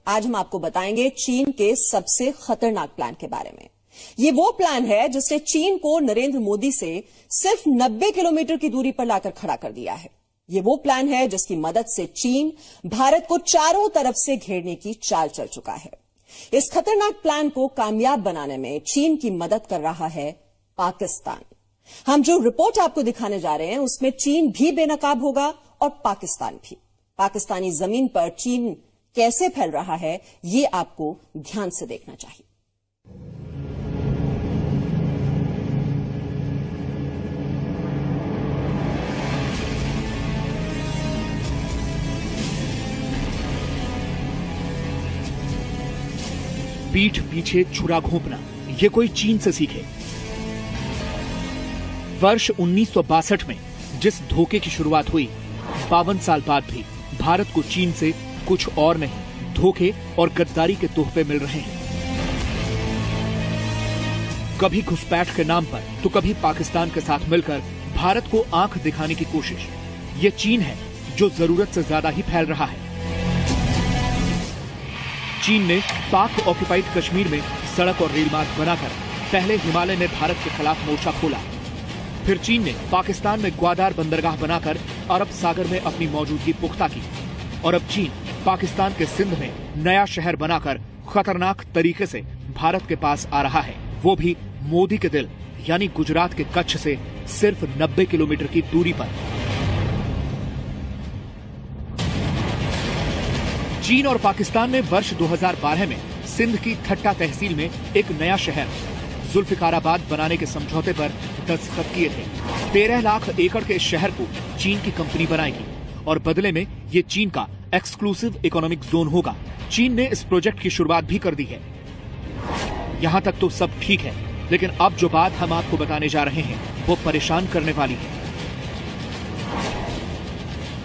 आज हम आपको बताएंगे चीन के सबसे खतरनाक प्लान के बारे में। ये वो प्लान है जिसने चीन को नरेंद्र मोदी से सिर्फ 90 किलोमीटर की दूरी पर लाकर खड़ा कर दिया है। ये वो प्लान है जिसकी मदद से चीन भारत को चारों तरफ से घेरने की चाल चल चुका है। इस खतरनाक प्लान को कामयाब बनाने में चीन की मदद कर रहा है पाकिस्तान। हम जो रिपोर्ट आपको दिखाने जा रहे हैं उसमें चीन भी बेनकाब होगा और पाकिस्तान भी। पाकिस्तानी जमीन पर चीन कैसे फैल रहा है ये आपको ध्यान से देखना चाहिए। पीठ पीछे छुरा घोंपना ये कोई चीन से सीखे। वर्ष 1962 में जिस धोखे की शुरुआत हुई 52 साल बाद भी भारत को चीन से कुछ और नहीं धोखे और गद्दारी के तोहफे मिल रहे हैं। कभी घुसपैठ के नाम पर तो कभी पाकिस्तान के साथ मिलकर भारत को आंख दिखाने की कोशिश। ये चीन है जो जरूरत से ज्यादा ही फैल रहा है। चीन ने पाक ऑक्युपाइड कश्मीर में सड़क और रेल मार्ग बनाकर पहले हिमालय में भारत के खिलाफ मोर्चा खोला। फिर चीन ने पाकिस्तान में ग्वादार बंदरगाह बनाकर अरब सागर में अपनी मौजूदगी पुख्ता की। और अब चीन पाकिस्तान के सिंध में नया शहर बनाकर खतरनाक तरीके से भारत के पास आ रहा है, वो भी मोदी के दिल यानी गुजरात के कच्छ से सिर्फ 90 किलोमीटर की दूरी पर। चीन और पाकिस्तान ने वर्ष 2012 में सिंध की ठट्टा तहसील में एक नया शहर जुल्फिकाराबाद बनाने के समझौते पर दस्तखत किए थे। 13 लाख एकड़ के इस शहर को चीन की कंपनी बनाएगी और बदले में ये चीन का एक्सक्लूसिव इकोनॉमिक जोन होगा। चीन ने इस प्रोजेक्ट की शुरुआत भी कर दी है। यहाँ तक तो सब ठीक है, लेकिन अब जो बात हम आपको बताने जा रहे हैं वो परेशान करने वाली है,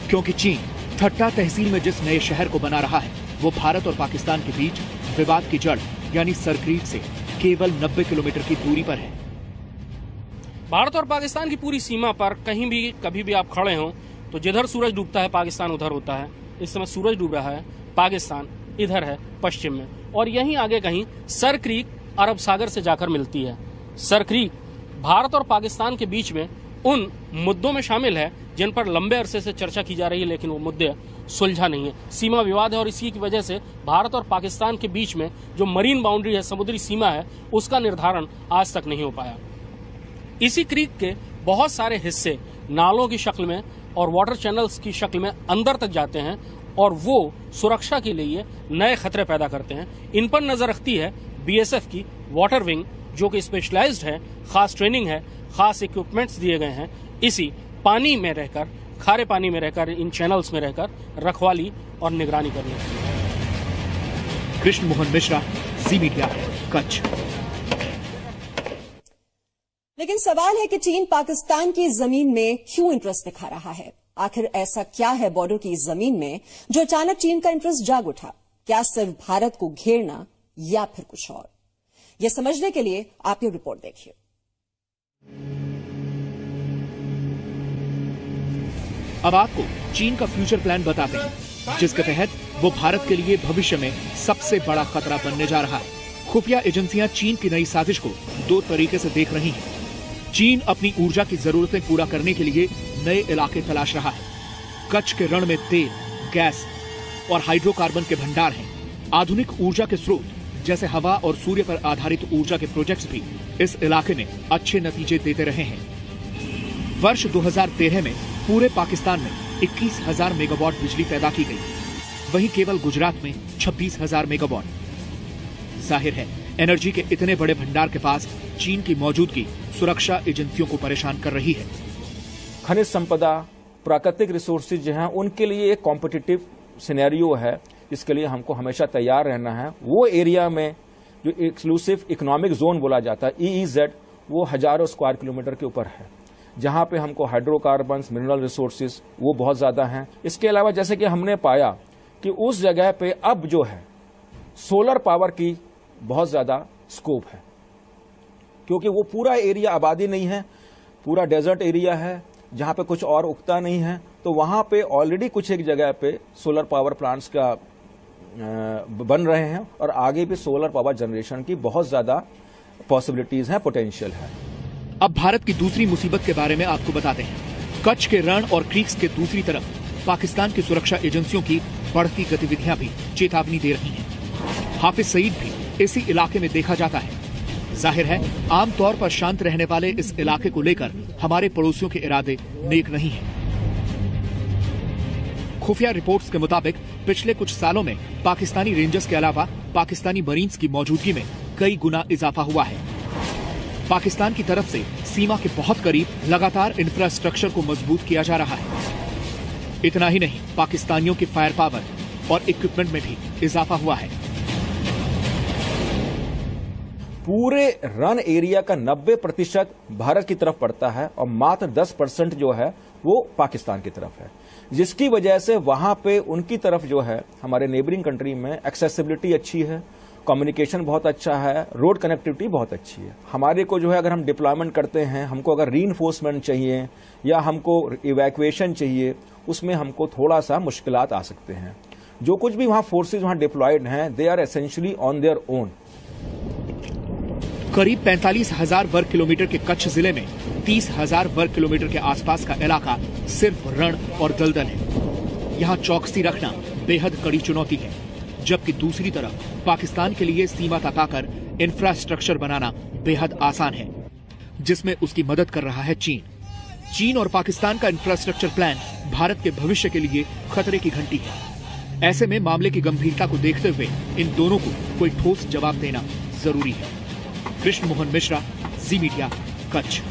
क्योंकि चीन ठट्टा तहसील में जिस नए शहर को बना रहा है वो भारत और पाकिस्तान के बीच विवाद की जड़ यानी सरक्रीक से केवल 90 किलोमीटर की दूरी पर है। भारत और पाकिस्तान की पूरी सीमा पर कहीं भी कभी भी आप खड़े हों तो जिधर सूरज डूबता है पाकिस्तान उधर होता है। इस समय सूरज डूब रहा है, पाकिस्तान इधर है पश्चिम में, और यहीं आगे कहीं सरक्रीक अरब सागर से जाकर मिलती है। सरक्रीक भारत और पाकिस्तान के बीच में उन मुद्दों में शामिल है जिन पर लंबे अरसे से चर्चा की जा रही है, लेकिन वो मुद्दे सुलझा नहीं है। सीमा विवाद है और इसी की वजह से भारत और पाकिस्तान के बीच में जो मरीन बाउंड्री है, समुद्री सीमा है, उसका निर्धारण आज तक नहीं हो पाया। इसी क्रीक के बहुत सारे हिस्से नालों की शक्ल में और वाटर चैनल्स की शक्ल में अंदर तक जाते हैं और वो सुरक्षा के लिए नए खतरे पैदा करते हैं। इन पर नजर रखती है बीएसएफ की वाटर विंग, जो कि स्पेशलाइज्ड है, खास ट्रेनिंग है, खास इक्विपमेंट्स दिए गए हैं। इसी पानी में रहकर, खारे पानी में रहकर, इन चैनल्स में रहकर रखवाली और निगरानी करनी है। कृष्ण मोहन मिश्रा, जी मीडिया, कच्छ। लेकिन सवाल है कि चीन पाकिस्तान की जमीन में क्यों इंटरेस्ट दिखा रहा है? आखिर ऐसा क्या है बॉर्डर की जमीन में जो अचानक चीन का इंटरेस्ट जाग उठा? क्या सिर्फ भारत को घेरना या फिर कुछ और? यह समझने के लिए आप ये रिपोर्ट देखिए। अब आपको चीन का फ्यूचर प्लान बताते हैं, जिसके तहत वो भारत के लिए भविष्य में सबसे बड़ा खतरा बनने जा रहा है। खुफिया एजेंसियां चीन की नई साजिश को दो तरीके से देख रही हैं। चीन अपनी ऊर्जा की जरूरतें पूरा करने के लिए नए इलाके तलाश रहा है। कच्छ के रण में तेल, गैस और हाइड्रोकार्बन के भंडार हैं। आधुनिक ऊर्जा के स्रोत जैसे हवा और सूर्य पर आधारित ऊर्जा के प्रोजेक्ट्स भी इस इलाके में अच्छे नतीजे देते रहे हैं। वर्ष 2013 में पूरे पाकिस्तान में 21,000 मेगावाट बिजली पैदा की गई, वहीं केवल गुजरात में 26,000 मेगावाट। जाहिर है एनर्जी के इतने बड़े भंडार के पास चीन की मौजूदगी सुरक्षा एजेंसियों को परेशान कर रही है। खनिज संपदा, प्राकृतिक रिसोर्सेज जो हैं उनके लिए एक कॉम्पिटिटिव सिनेरियो है, जिसके लिए हमको हमेशा तैयार रहना है। वो एरिया में जो एक्सक्लूसिव इकोनॉमिक जोन बोला जाता है EEZ, वो हजारों स्क्वायर किलोमीटर के ऊपर है, जहां पे हमको हाइड्रोकार्बन्स, मिनरल रिसोर्सेज वो बहुत ज्यादा हैं। इसके अलावा जैसे कि हमने पाया कि उस जगह पे अब जो है सोलर पावर की बहुत ज्यादा स्कोप है, क्योंकि वो पूरा एरिया आबादी नहीं है, पूरा डेजर्ट एरिया है जहां पे कुछ और उगता नहीं है। तो वहां पे ऑलरेडी कुछ एक जगह पे सोलर पावर प्लांट्स का बन रहे हैं और आगे भी सोलर पावर जनरेशन की बहुत ज्यादा पॉसिबिलिटीज हैं, पोटेंशियल है। अब भारत की दूसरी मुसीबत के बारे में आपको बताते हैं। कच्छ के रण और क्रीक्स के दूसरी तरफ पाकिस्तान की सुरक्षा एजेंसियों की बढ़ती गतिविधियां भी चेतावनी दे रही हैं। हाफिज सईद भी इसी इलाके में देखा जाता है। जाहिर है आमतौर पर शांत रहने वाले इस इलाके को लेकर हमारे पड़ोसियों के इरादे नेक नहीं हैं। खुफिया रिपोर्ट्स के मुताबिक पिछले कुछ सालों में पाकिस्तानी रेंजर्स के अलावा पाकिस्तानी मरीन्स की मौजूदगी में कई गुना इजाफा हुआ है। पाकिस्तान की तरफ से सीमा के बहुत करीब लगातार इंफ्रास्ट्रक्चर को मजबूत किया जा रहा है। इतना ही नहीं, पाकिस्तानियों की फायर पावर और इक्विपमेंट में भी इजाफा हुआ है। पूरे रन एरिया का 90% भारत की तरफ पड़ता है और मात्र 10% जो है वो पाकिस्तान की तरफ है, जिसकी वजह से वहां पे उनकी तरफ जो है हमारे नेबरिंग कंट्री में एक्सेसिबिलिटी अच्छी है, कम्युनिकेशन बहुत अच्छा है, रोड कनेक्टिविटी बहुत अच्छी है। हमारे को जो है अगर हम डिप्लॉयमेंट करते हैं, हमको अगर रीइंफोर्समेंट चाहिए या हमको इवैक्यूएशन चाहिए, उसमें हमको थोड़ा सा मुश्किलात आ सकते हैं। जो कुछ भी वहां फोर्सेज वहां डिप्लॉयड हैं, they are essentially on their own. करीब 45,000 वर्ग किलोमीटर के कच्छ जिले में 30,000 वर्ग किलोमीटर के आसपास का इलाका सिर्फ रण और दलदल है। यहाँ चौकसी रखना बेहद कड़ी चुनौती है, जबकि दूसरी तरफ पाकिस्तान के लिए सीमा तक आकर इंफ्रास्ट्रक्चर बनाना बेहद आसान है, जिसमें उसकी मदद कर रहा है चीन। चीन और पाकिस्तान का इंफ्रास्ट्रक्चर प्लान भारत के भविष्य के लिए खतरे की घंटी है। ऐसे में मामले की गंभीरता को देखते हुए इन दोनों को कोई ठोस जवाब देना जरूरी है। कृष्ण मोहन मिश्रा, जी मीडिया, कच्छ।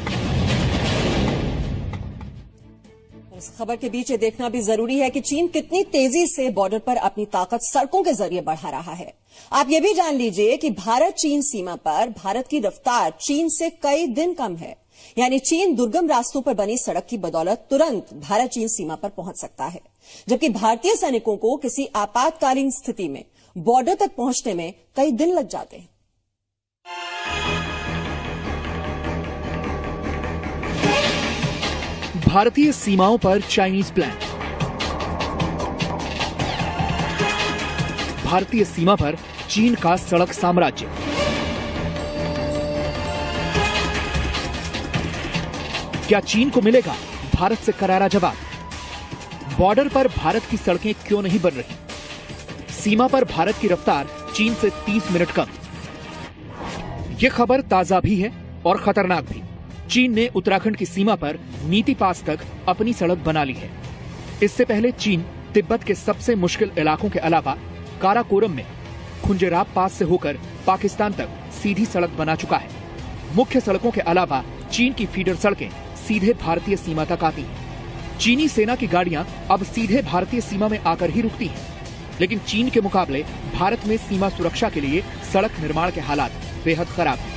इस खबर के बीच ये देखना भी जरूरी है कि चीन कितनी तेजी से बॉर्डर पर अपनी ताकत सड़कों के जरिए बढ़ा रहा है। आप ये भी जान लीजिए कि भारत चीन सीमा पर भारत की रफ्तार चीन से कई दिन कम है। यानी चीन दुर्गम रास्तों पर बनी सड़क की बदौलत तुरंत भारत चीन सीमा पर पहुंच सकता है, जबकि भारतीय सैनिकों को किसी आपातकालीन स्थिति में बॉर्डर तक पहुंचने में कई दिन लग जाते हैं। भारतीय सीमाओं पर चाइनीज प्लान। भारतीय सीमा पर चीन का सड़क साम्राज्य। क्या चीन को मिलेगा भारत से करारा जवाब? बॉर्डर पर भारत की सड़कें क्यों नहीं बन रही? सीमा पर भारत की रफ्तार चीन से 30 मिनट कम। यह खबर ताजा भी है और खतरनाक भी। चीन ने उत्तराखंड की सीमा पर नीति पास तक अपनी सड़क बना ली है। इससे पहले चीन तिब्बत के सबसे मुश्किल इलाकों के अलावा काराकोरम में खुंजेराब पास से होकर पाकिस्तान तक सीधी सड़क बना चुका है। मुख्य सड़कों के अलावा चीन की फीडर सड़कें सीधे भारतीय सीमा तक आती हैं। चीनी सेना की गाड़ियां अब सीधे भारतीय सीमा में आकर ही रुकती हैं। लेकिन चीन के मुकाबले भारत में सीमा सुरक्षा के लिए सड़क निर्माण के हालात बेहद खराब हैं।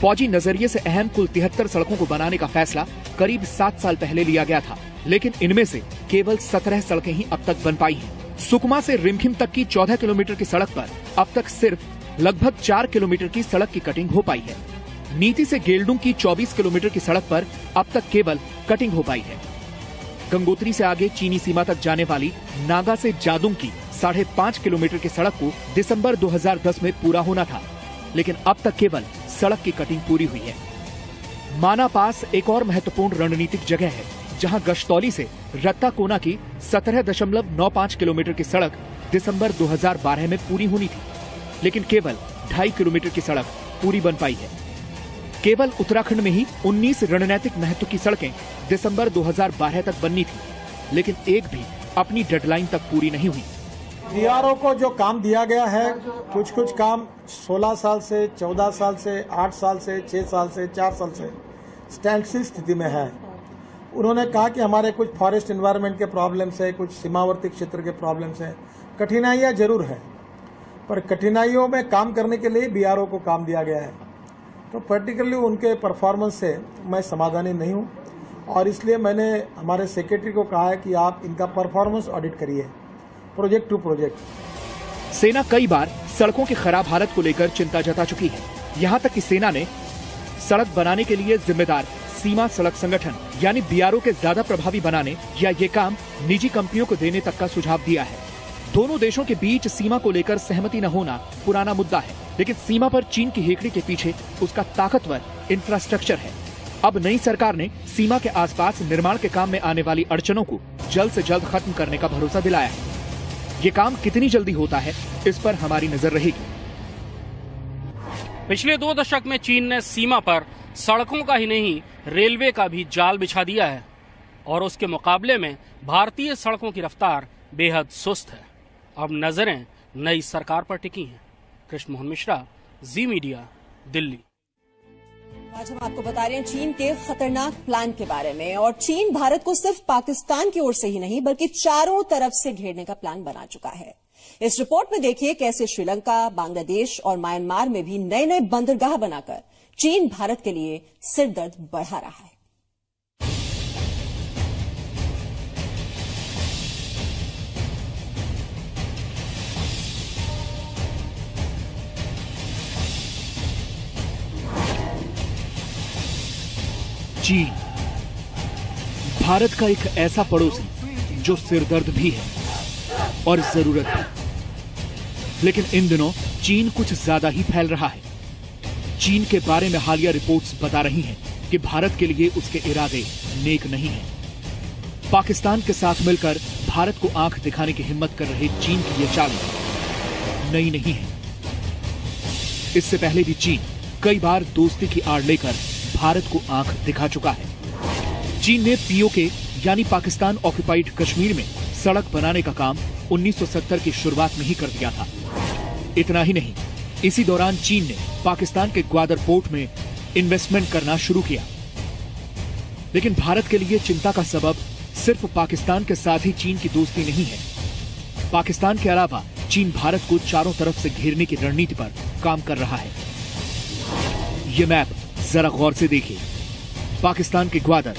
फौजी नजरिए से अहम कुल 73 सड़कों को बनाने का फैसला करीब 7 साल पहले लिया गया था, लेकिन इनमें से केवल 17 सड़कें ही अब तक बन पाई हैं। सुकमा से रिमखिम तक की 14 किलोमीटर की सड़क पर अब तक सिर्फ लगभग 4 किलोमीटर की सड़क की कटिंग हो पाई है। नीति से गेलडुंग की 24 किलोमीटर की सड़क पर अब तक केवल कटिंग हो पाई है। गंगोत्री से आगे चीनी सीमा तक जाने वाली नागा से जादुंग की 5.5 किलोमीटर की सड़क को दिसंबर 2010 में पूरा होना था, लेकिन अब तक केवल सड़क की कटिंग पूरी हुई है। माना पास एक और महत्वपूर्ण रणनीतिक जगह है, जहां गश्तौली से रत्ता कोना की 17.95 किलोमीटर की सड़क दिसंबर 2012 में पूरी होनी थी, लेकिन केवल 2.5 किलोमीटर की सड़क पूरी बन पाई है। केवल उत्तराखंड में ही 19 रणनीतिक महत्व की सड़कें दिसंबर 2012 तक बननी थी, लेकिन एक भी अपनी डेडलाइन तक पूरी नहीं हुई। बीआरओ को जो काम दिया गया है, कुछ कुछ काम 16 साल से, 14 साल से, 8 साल से, 6 साल से, 4 साल से स्टैंडस्टिल स्थिति में है। उन्होंने कहा कि हमारे कुछ फॉरेस्ट एनवायरनमेंट के प्रॉब्लम्स है, कुछ सीमावर्ती क्षेत्र के प्रॉब्लम्स हैं। कठिनाइयाँ जरूर है, पर कठिनाइयों में काम करने के लिए बीआरओ को काम दिया गया है। तो पर्टिकुलरली उनके परफॉर्मेंस से मैं समाधानी नहीं हूँ, और इसलिए मैंने हमारे सेक्रेटरी को कहा है कि आप इनका परफॉर्मेंस ऑडिट करिए प्रोजेक्ट टू प्रोजेक्ट। सेना कई बार सड़कों की खराब हालत को लेकर चिंता जता चुकी है। यहाँ तक कि सेना ने सड़क बनाने के लिए जिम्मेदार सीमा सड़क संगठन यानी बीआरओ के ज्यादा प्रभावी बनाने या ये काम निजी कंपनियों को देने तक का सुझाव दिया है। दोनों देशों के बीच सीमा को लेकर सहमति न होना पुराना मुद्दा है, लेकिन सीमा पर चीन की हेकड़ी के पीछे उसका ताकतवर इंफ्रास्ट्रक्चर है। अब नई सरकार ने सीमा के आसपास निर्माण के काम में आने वाली अड़चनों को जल्द से जल्द खत्म करने का भरोसा दिलाया है। ये काम कितनी जल्दी होता है, इस पर हमारी नजर रहेगी। पिछले 2 दशक में चीन ने सीमा पर सड़कों का ही नहीं रेलवे का भी जाल बिछा दिया है और उसके मुकाबले में भारतीय सड़कों की रफ्तार बेहद सुस्त है। अब नजरें नई सरकार पर टिकी हैं। कृष्ण मोहन मिश्रा, जी मीडिया, दिल्ली। आज हम आपको बता रहे हैं चीन के खतरनाक प्लान के बारे में, और चीन भारत को सिर्फ पाकिस्तान की ओर से ही नहीं बल्कि चारों तरफ से घेरने का प्लान बना चुका है। इस रिपोर्ट में देखिए कैसे श्रीलंका, बांग्लादेश और म्यांमार में भी नए नए बंदरगाह बनाकर चीन भारत के लिए सिरदर्द बढ़ा रहा है। चीन भारत का एक ऐसा पड़ोसी जो सिरदर्द भी है और जरूरत भी। लेकिन इन दिनों चीन कुछ ज्यादा ही फैल रहा है। चीन के बारे में हालिया रिपोर्ट्स बता रही हैं कि भारत के लिए उसके इरादे नेक नहीं हैं। पाकिस्तान के साथ मिलकर भारत को आंख दिखाने की हिम्मत कर रहे चीन की ये चाल नई नहीं है। इससे पहले भी चीन कई बार दोस्ती की आड़ लेकर भारत को आंख दिखा चुका है। चीन ने पीओके यानी पाकिस्तान ऑक्युपाइड कश्मीर में सड़क बनाने का काम 1970 की शुरुआत में ही कर दिया था। इतना ही नहीं, इसी दौरान चीन ने पाकिस्तान के ग्वादर पोर्ट में इन्वेस्टमेंट करना शुरू किया। लेकिन भारत के लिए चिंता का सबब सिर्फ पाकिस्तान के साथ ही चीन की दोस्ती नहीं है। पाकिस्तान के अलावा चीन भारत को चारों तरफ से घेरने की रणनीति पर काम कर रहा है। ये मैप जरा गौर से देखिए। पाकिस्तान के ग्वादर,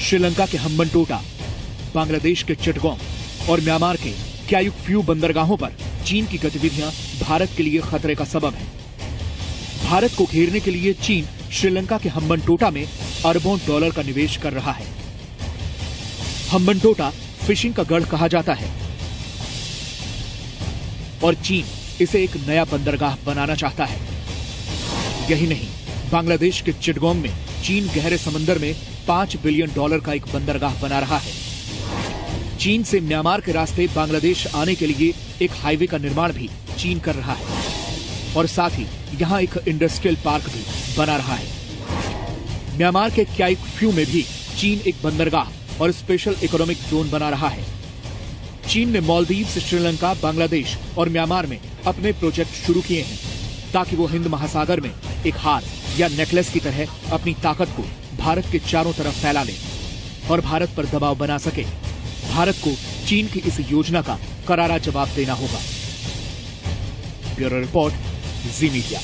श्रीलंका के हम्बनटोटा, बांग्लादेश के चिटगोंग और म्यांमार के क्यायुकफ्यू बंदरगाहों पर चीन की गतिविधियां भारत के लिए खतरे का सबब है। भारत को घेरने के लिए चीन श्रीलंका के हम्बनटोटा में अरबों डॉलर का निवेश कर रहा है। हम्बनटोटा फिशिंग का गढ़ कहा जाता है और चीन इसे एक नया बंदरगाह बनाना चाहता है। यही नहीं, बांग्लादेश के चिटगोंग में चीन गहरे समंदर में $5 बिलियन का एक बंदरगाह बना रहा है। चीन से म्यांमार के रास्ते बांग्लादेश आने के लिए एक हाईवे का निर्माण भी चीन कर रहा है और साथ ही यहां एक इंडस्ट्रियल पार्क भी बना रहा है। म्यांमार के क्यायुकफ्यू में भी चीन एक बंदरगाह और स्पेशल इकोनॉमिक जोन बना रहा है। चीन ने मालदीव्स, श्रीलंका, बांग्लादेश और म्यांमार में अपने प्रोजेक्ट शुरू किए हैं ताकि वो हिंद महासागर में एक हार या नेकलेस की तरह अपनी ताकत को भारत के चारों तरफ फैला ले और भारत पर दबाव बना सके। भारत को चीन की इस योजना का करारा जवाब देना होगा। ब्यूरो रिपोर्ट, जी मीडिया।